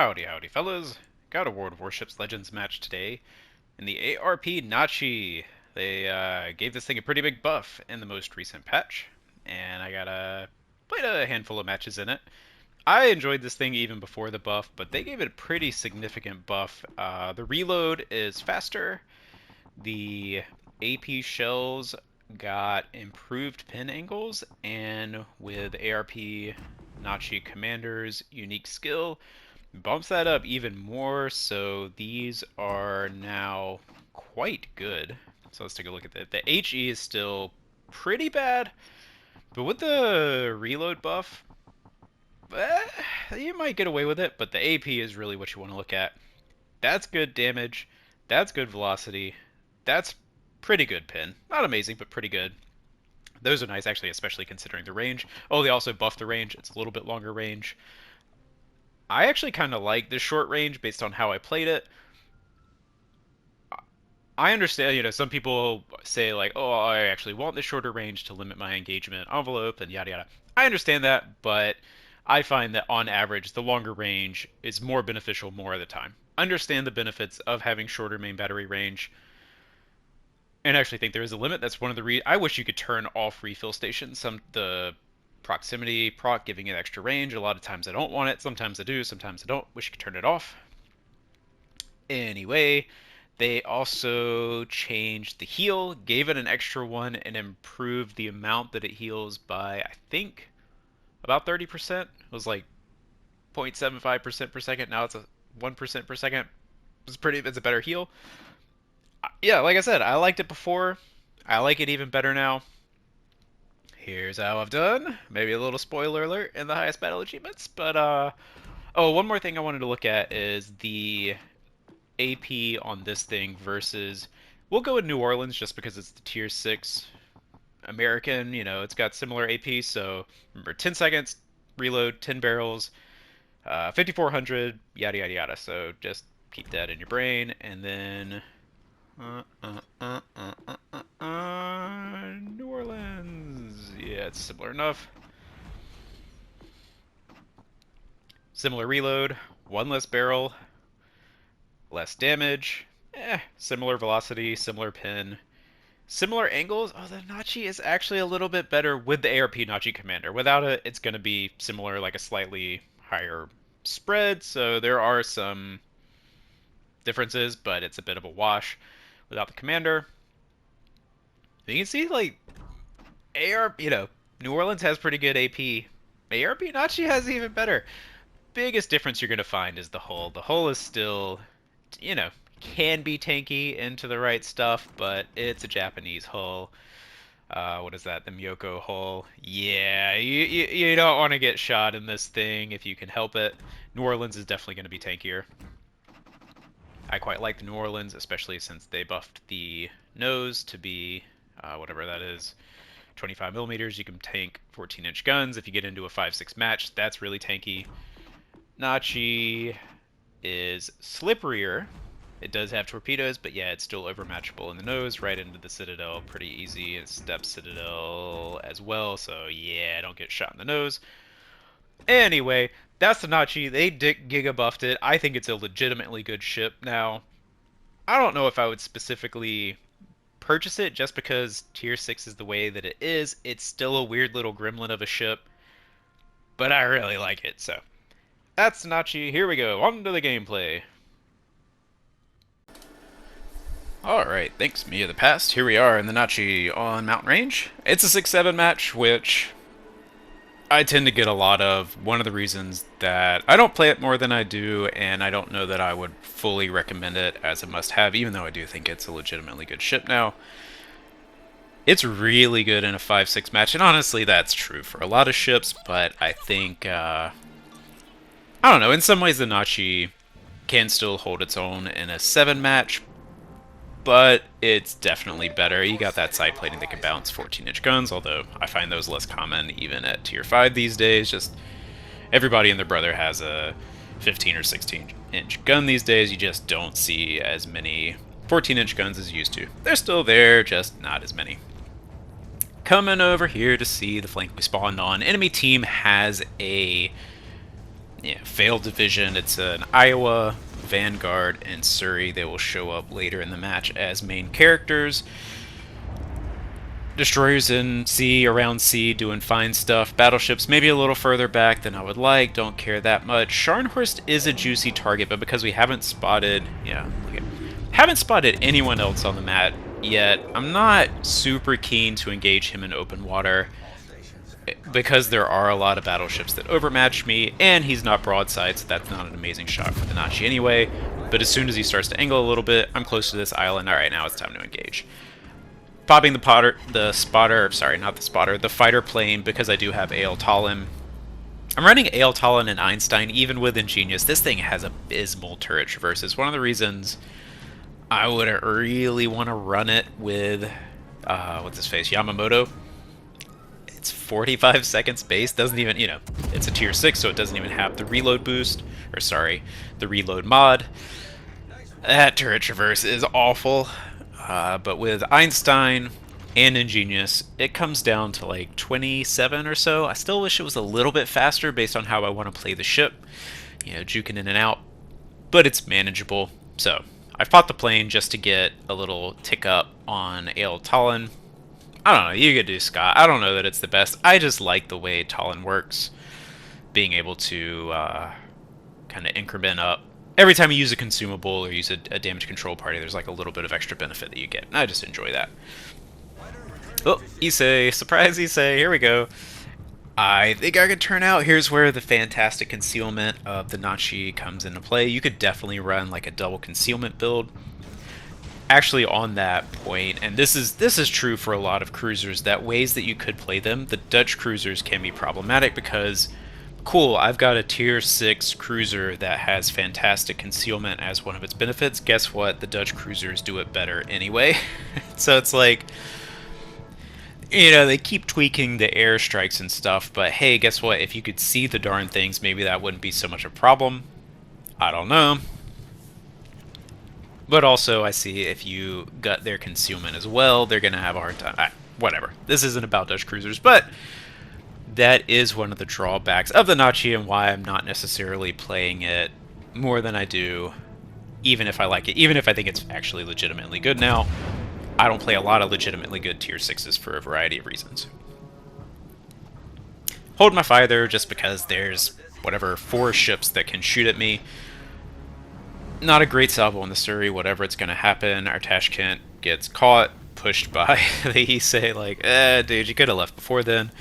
Howdy, howdy, fellas. Got a World of Warships Legends match today in the ARP Nachi. They gave this thing a pretty big buff in the most recent patch, and I got played a handful of matches in it. I enjoyed this thing even before the buff, but they gave it a pretty significant buff. The reload is faster. The AP shells got improved pin angles, and with ARP Nachi Commander's unique skill, bumps that up even more, so these are now quite good. So let's take a look at that. The HE is still pretty bad, but with the reload buff, you might get away with it, but the AP is really what you want to look at. That's good damage, that's good velocity, that's pretty good pin. Not amazing, but pretty good. Those are nice, actually, especially considering the range. Oh, they also buffed the range. It's a little bit longer range. I actually kind of like the short range based on how I played it. I understand, some people say like, oh, I actually want the shorter range to limit my engagement envelope and yada yada. I understand that, but I find that on average, the longer range is more beneficial more of the time. Understand the benefits of having shorter main battery range, and actually think there is a limit. That's one of the I wish you could turn off refill stations. The proximity proc giving it extra range. A lot of times I don't want it. Sometimes I do. Sometimes I don't. Wish you could turn it off. Anyway, they also changed the heal, gave it an extra one, and improved the amount that it heals by, I think, about 30%. It was like 0.75% per second. Now it's a 1% per second. It's a better heal. Yeah, like I said, I liked it before. I like it even better now. Here's how I've done. Maybe a little spoiler alert in the highest battle achievements, but oh, one more thing I wanted to look at is the AP on this thing versus, we'll go with New Orleans just because it's the tier 6 American, it's got similar AP, so remember 10 seconds, reload, 10 barrels, 5400, yada yada yada, so just keep that in your brain, and then New Orleans, yeah, it's similar enough. Similar reload, one less barrel, less damage, similar velocity, similar pin, similar angles. Oh, the Nachi is actually a little bit better with the ARP Nachi Commander. Without it, it's going to be similar, like a slightly higher spread, so there are some differences, but it's a bit of a wash without the Commander. You can see, like, ARP, New Orleans has pretty good AP. ARP Nachi has even better. Biggest difference you're going to find is the hull. The hull is still, can be tanky into the right stuff, but it's a Japanese hull. What is that? The Myoko hull. Yeah, you don't want to get shot in this thing if you can help it. New Orleans is definitely going to be tankier. I quite like the New Orleans, especially since they buffed the nose to be whatever that is. 25 millimeters. You can tank 14-inch guns. If you get into a 5-6 match, that's really tanky. Nachi is slipperier. It does have torpedoes, but yeah, it's still overmatchable in the nose, right into the Citadel, pretty easy. It steps Citadel as well, so yeah, don't get shot in the nose. Anyway, that's the Nachi. They Giga buffed it. I think it's a legitimately good ship now. I don't know if I would specifically purchase it just because tier 6 is the way that it is. It's still a weird little gremlin of a ship, but I really like it, so that's Nachi. Here we go, on to the gameplay. Alright, thanks me of the past. Here we are in the Nachi on Mountain Range. It's a 6-7 match, which I tend to get a lot of. One of the reasons that I don't play it more than I do, and I don't know that I would fully recommend it as a must-have, even though I do think it's a legitimately good ship now. It's really good in a 5-6 match, and honestly, that's true for a lot of ships, but I think, I don't know, in some ways the Nachi can still hold its own in a 7 match, but it's definitely better. You got that side plating that can bounce 14-inch guns, although I find those less common even at tier 5 these days. Just everybody and their brother has a 15 or 16-inch gun these days. You just don't see as many 14-inch guns as you used to. They're still there, just not as many. Coming over here to see the flank we spawned on. Enemy team has a Yeah, failed division. It's an Iowa, Vanguard, and Surrey. They will show up later in the match as main characters. Destroyers in C, around C, doing fine stuff. Battleships maybe a little further back than I would like. Don't care that much. Scharnhorst is a juicy target, but because we haven't spotted, haven't spotted anyone else on the mat yet, I'm not super keen to engage him in open water because there are a lot of battleships that overmatch me, and he's not broadside, so that's not an amazing shot for the Nachi anyway. But as soon as he starts to angle a little bit, I'm close to this island. All right, now it's time to engage. Popping the fighter plane because I do have AL Talon. I'm running AL Talon and Einstein even with Ingenious. This thing has abysmal turret traverses. One of the reasons I wouldn't really want to run it with, what's his face, Yamamoto. It's 45 seconds base, doesn't even, it's a tier 6, so it doesn't even have the reload boost, or sorry, the reload mod. That turret traverse is awful. But with Einstein and Ingenious, it comes down to like 27 or so. I still wish it was a little bit faster based on how I want to play the ship. Juking in and out. But it's manageable. So, I fought the plane just to get a little tick up on AL Talon. I don't know, you could do Scott. I don't know that it's the best. I just like the way Talon works. Being able to kind of increment up. Every time you use a consumable or use a damage control party, there's like a little bit of extra benefit that you get. And I just enjoy that. Oh, Issei. Surprise Issei. Here we go. I think I could turn out. Here's where the fantastic concealment of the Nachi comes into play. You could definitely run like a double concealment build. Actually, on that point, and this is true for a lot of cruisers, that ways that you could play them, the Dutch cruisers can be problematic because cool, I've got a tier 6 cruiser that has fantastic concealment as one of its benefits. Guess what? The Dutch cruisers do it better anyway. So it's like, they keep tweaking the airstrikes and stuff, but hey, guess what? If you could see the darn things, maybe that wouldn't be so much a problem. I don't know. But also, I see if you gut their concealment as well, they're going to have a hard time. Whatever. This isn't about Dutch cruisers, but that is one of the drawbacks of the Nachi and why I'm not necessarily playing it more than I do, even if I like it, even if I think it's actually legitimately good now. I don't play a lot of legitimately good tier 6s for a variety of reasons. Hold my fire there just because there's, 4 ships that can shoot at me. Not a great salvo on the Surrey, whatever, it's going to happen. Our Tashkent gets caught, pushed by the Issei, like, dude, you could have left before then.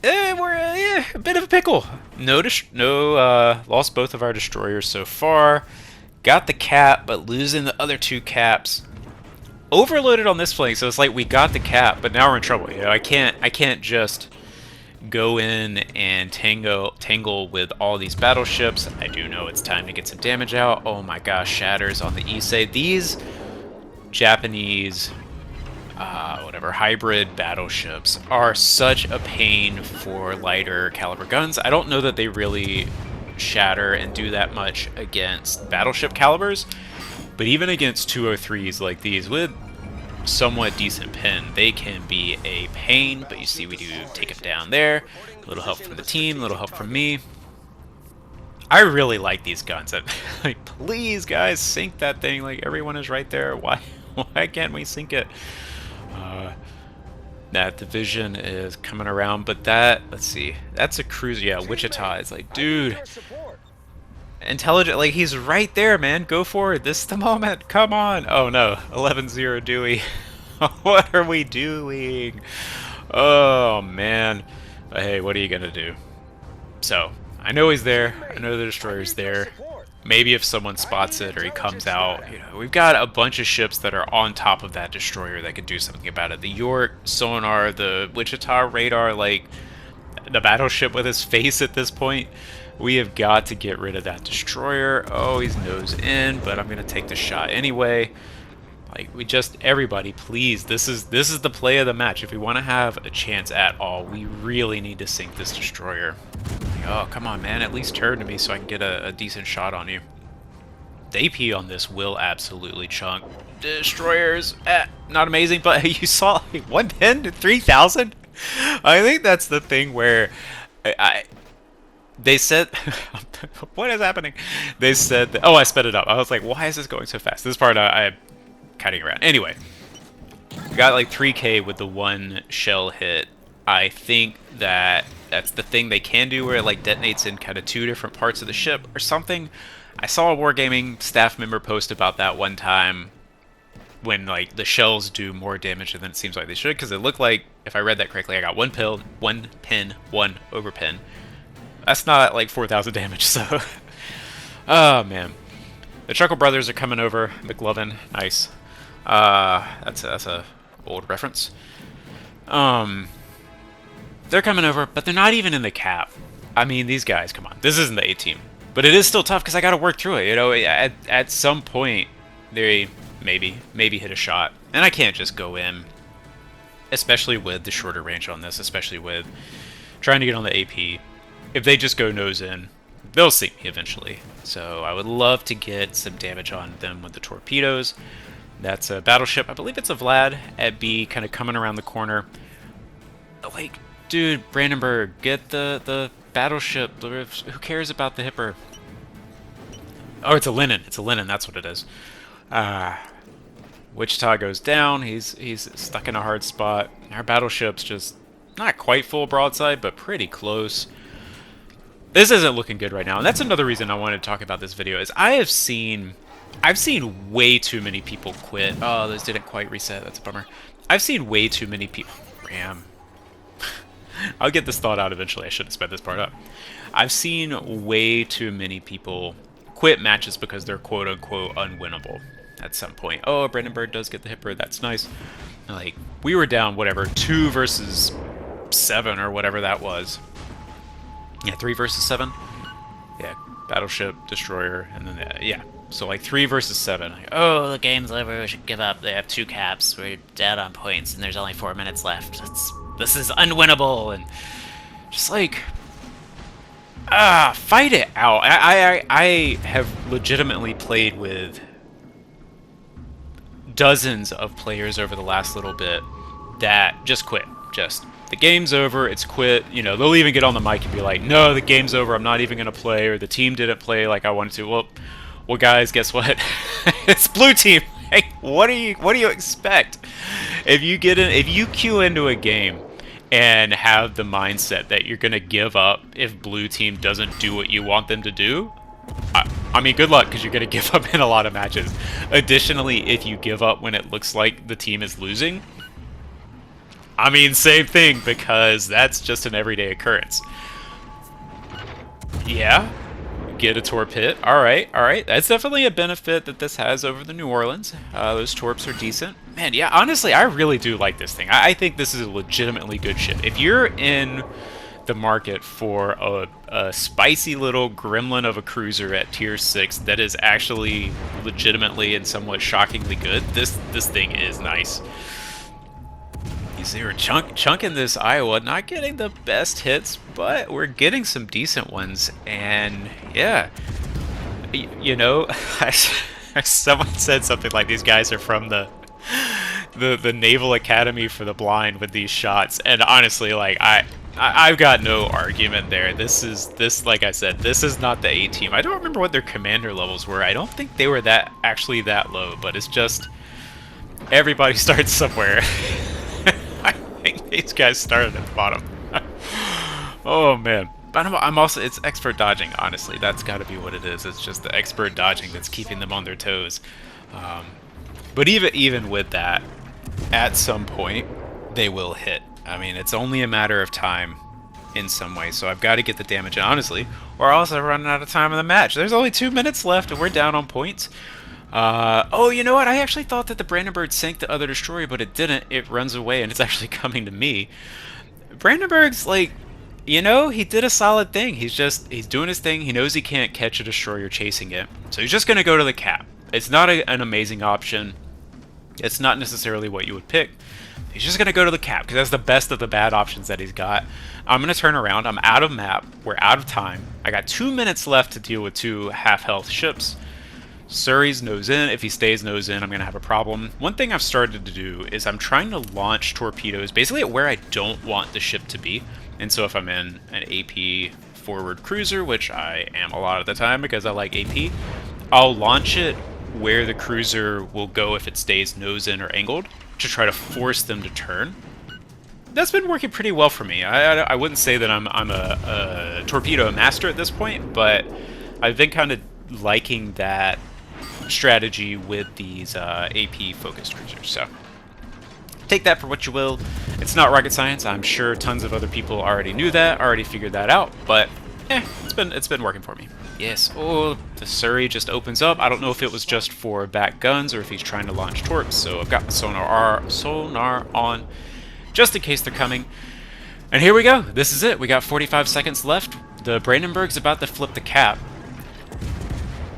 We're a bit of a pickle. Lost both of our destroyers so far. Got the cap, but losing the other 2 caps. Overloaded on this flank, so it's like we got the cap, but now we're in trouble. I can't just go in and tangle with all these battleships. I do know it's time to get some damage out. Oh my gosh, shatters on the Issei. These Japanese hybrid battleships are such a pain for lighter caliber guns. I don't know that they really shatter and do that much against battleship calibers, but even against 203s like these with somewhat decent pin, they can be a pain. But you see we do take it down there. A little help from the team, a little help from me. I really like these guns. Like, please guys, sink that thing. Like, everyone is right there. Why can't we sink it? That division is coming around, but let's see, that's a cruiser. Yeah, Wichita is like, dude, intelligent, like, he's right there, man. Go for it. This is the moment. Come on. Oh no, 11-0 Dewey. What are we doing? Oh man. But hey, what are you gonna do? So I know he's there. I know the destroyer's there. Maybe if someone spots it or he comes out, we've got a bunch of ships that are on top of that destroyer that could do something about it. The York sonar, the Wichita radar, like the battleship with his face at this point. We have got to get rid of that destroyer. Oh, he's nose in, but I'm gonna take the shot anyway. Like, everybody, please, this is the play of the match. If we want to have a chance at all, we really need to sink this destroyer. Oh, come on, man. At least turn to me so I can get a decent shot on you. The AP on this will absolutely chunk. Destroyers, not amazing, but you saw like, 110 to 3,000? I think that's the thing where They said, what is happening? They said, that, oh, I sped it up. I was like, why is this going so fast? This part I'm cutting around. Anyway, we got like 3K with the one shell hit. I think that's the thing they can do where it like detonates in kind of two different parts of the ship or something. I saw a Wargaming staff member post about that one time when like the shells do more damage than it seems like they should, because it looked like, if I read that correctly, I got one pin, one overpin. That's not like 4,000 damage, so... Oh, man. The Chuckle Brothers are coming over. McLovin, nice. That's a old reference. They're coming over, but they're not even in the cap. I mean, these guys, come on. This isn't the A-team. But it is still tough, because I gotta work through it, you know? At some point, they maybe hit a shot. And I can't just go in, especially with the shorter range on this, especially with trying to get on the AP. If they just go nose in, they'll see me eventually. So I would love to get some damage on them with the torpedoes. That's a battleship. I believe it's a Vlad at B, kind of coming around the corner. Like, dude, Brandenburg, get the battleship. Who cares about the Hipper? Oh, it's a Lenin. It's a Lenin. That's what it is. Wichita goes down. He's stuck in a hard spot. Our battleship's just not quite full broadside, but pretty close. This isn't looking good right now, and that's another reason I wanted to talk about this video, is I've seen way too many people quit. Oh, those didn't quite reset. That's a bummer. I've seen way too many people... Ram. I'll get this thought out eventually. I should have sped this part up. I've seen way too many people quit matches because they're quote-unquote unwinnable at some point. Oh, Brandenburg does get the Hipper. That's nice. Like, we were down, whatever, 2 versus 7 or whatever that was. Yeah, 3 versus 7? Yeah, battleship, destroyer, and then, yeah. So, like, 3 versus 7. Like, oh, the game's over, we should give up. They have 2 caps, we're dead on points, and there's only 4 minutes left. This is unwinnable, and just, like, fight it out. I have legitimately played with dozens of players over the last little bit that just quit. Just... the game's over, it's quit. You know, they'll even get on the mic and be like, no, the game's over, I'm not even going to play, or the team didn't play like I wanted to. Well, guys, guess what? It's blue team. Hey, what do you expect? If you queue into a game and have the mindset that you're going to give up if blue team doesn't do what you want them to do, I mean, good luck, because you're going to give up in a lot of matches. Additionally, if you give up when it looks like the team is losing, I mean, same thing, because that's just an everyday occurrence. Yeah, get a torp hit. Alright. That's definitely a benefit that this has over the New Orleans. Those torps are decent. Man, yeah, honestly, I really do like this thing. I think this is a legitimately good ship. If you're in the market for a spicy little gremlin of a cruiser at tier 6 that is actually legitimately and somewhat shockingly good, this thing is nice. You see, we're chunking this Iowa, not getting the best hits, but we're getting some decent ones. And yeah, you know, someone said something like these guys are from the Naval Academy for the Blind with these shots, and honestly, like I've got no argument there. This like I said, this is not the A-team. I don't remember what their commander levels were. I don't think they were actually that low, but it's just everybody starts somewhere. I think these guys started at the bottom. Oh man. But I'm also, it's expert dodging, honestly. That's got to be what it is. It's just the expert dodging that's keeping them on their toes. But even with that, at some point, they will hit. I mean, it's only a matter of time in some way. So I've got to get the damage. And honestly, we're also running out of time in the match. There's only 2 minutes left and we're down on points. Oh, you know what? I actually thought that the Brandenburg sank the other destroyer, but it didn't. It runs away, and it's actually coming to me. Brandenburg's, like, you know, he did a solid thing. He's doing his thing. He knows he can't catch a destroyer chasing it, so he's just going to go to the cap. It's not an amazing option. It's not necessarily what you would pick. He's just going to go to the cap, because that's the best of the bad options that he's got. I'm going to turn around. I'm out of map. We're out of time. I got 2 minutes left to deal with 2 half-health ships. Surrey's nose in. If he stays nose in, I'm going to have a problem. One thing I've started to do is I'm trying to launch torpedoes basically at where I don't want the ship to be. And so if I'm in an AP forward cruiser, which I am a lot of the time because I like AP, I'll launch it where the cruiser will go if it stays nose in or angled to try to force them to turn. That's been working pretty well for me. I wouldn't say that I'm a torpedo master at this point, but I've been kind of liking that strategy with these AP focused cruisers. So take that for what you will. It's not rocket science. I'm sure tons of other people already knew that, already figured that out, but it's been working for me. Yes. Oh, the Surrey just opens up. I don't know if it was just for back guns or if he's trying to launch torps. So I've got the sonar on, just in case they're coming. And here we go. This is it. We got 45 seconds left. The Brandenburg's about to flip the cap.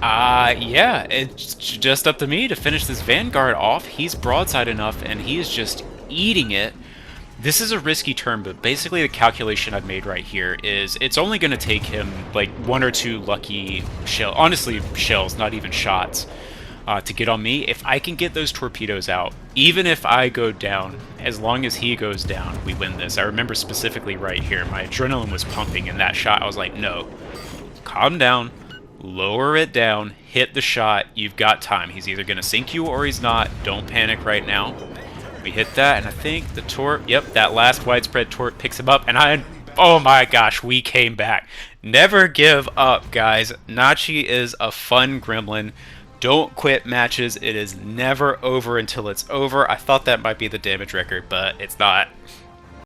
Yeah, it's just up to me to finish this Vanguard off. He's broadside enough, and he is just eating it. This is a risky turn, but basically the calculation I've made right here is it's only going to take him like 1 or 2 lucky shells, honestly shells, not even shots, to get on me. If I can get those torpedoes out, even if I go down, as long as he goes down, we win this. I remember specifically right here, my adrenaline was pumping in that shot. I was like, no, calm down. Lower it down, hit the shot, you've got time. He's either going to sink you or he's not. Don't panic right now. We hit that, and I think the torp, yep, that last widespread torp picks him up, and oh my gosh, we came back. Never give up, guys. Nachi is a fun gremlin. Don't quit matches. It is never over until it's over. I thought that might be the damage record, but it's not.